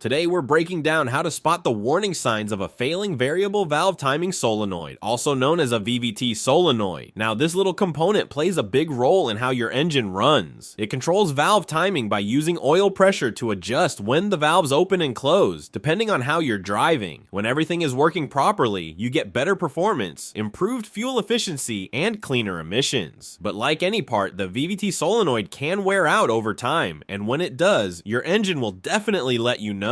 Today we're breaking down how to spot the warning signs of a failing variable valve timing solenoid, also known as a VVT solenoid. Now this little component plays a big role in how your engine runs. It controls valve timing by using oil pressure to adjust when the valves open and close, depending on how you're driving. When everything is working properly, you get better performance, improved fuel efficiency, and cleaner emissions. But like any part, the VVT solenoid can wear out over time, and when it does, your engine will definitely let you know.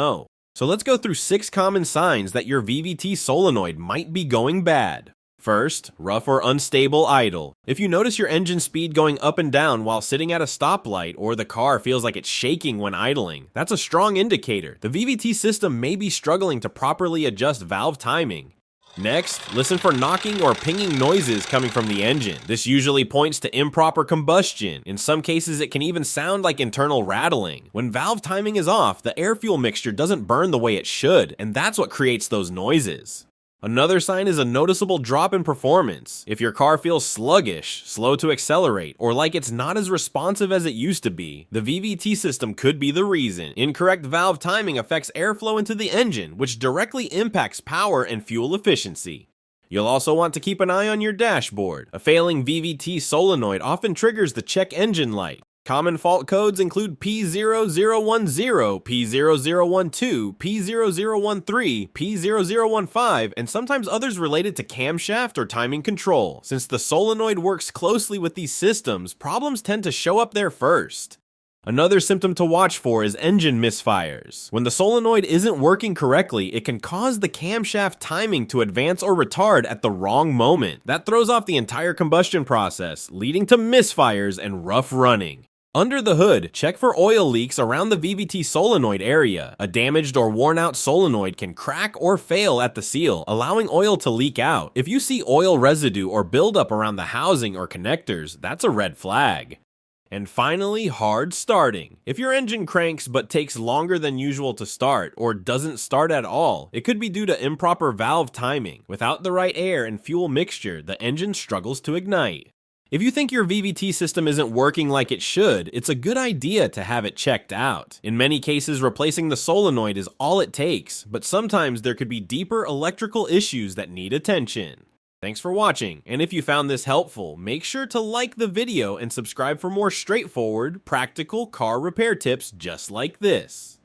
So let's go through 6 common signs that your VVT solenoid might be going bad. First, rough or unstable idle. If you notice your engine speed going up and down while sitting at a stoplight, or the car feels like it's shaking when idling, that's a strong indicator. The VVT system may be struggling to properly adjust valve timing. Next, listen for knocking or pinging noises coming from the engine. This usually points to improper combustion. In some cases, it can even sound like internal rattling. When valve timing is off, the air-fuel mixture doesn't burn the way it should, and that's what creates those noises. Another sign is a noticeable drop in performance. If your car feels sluggish, slow to accelerate, or like it's not as responsive as it used to be, the VVT system could be the reason. Incorrect valve timing affects airflow into the engine, which directly impacts power and fuel efficiency. You'll also want to keep an eye on your dashboard. A failing VVT solenoid often triggers the check engine light. Common fault codes include P0010, P0012, P0013, P0015, and sometimes others related to camshaft or timing control. Since the solenoid works closely with these systems, problems tend to show up there first. Another symptom to watch for is engine misfires. When the solenoid isn't working correctly, it can cause the camshaft timing to advance or retard at the wrong moment. That throws off the entire combustion process, leading to misfires and rough running. Under the hood, check for oil leaks around the VVT solenoid area. A damaged or worn out solenoid can crack or fail at the seal, allowing oil to leak out. If you see oil residue or buildup around the housing or connectors, that's a red flag. And finally, hard starting. If your engine cranks but takes longer than usual to start, or doesn't start at all, it could be due to improper valve timing. Without the right air and fuel mixture, the engine struggles to ignite. If you think your VVT system isn't working like it should, it's a good idea to have it checked out. In many cases, replacing the solenoid is all it takes, but sometimes there could be deeper electrical issues that need attention. Thanks for watching, and if you found this helpful, make sure to like the video and subscribe for more straightforward, practical car repair tips just like this.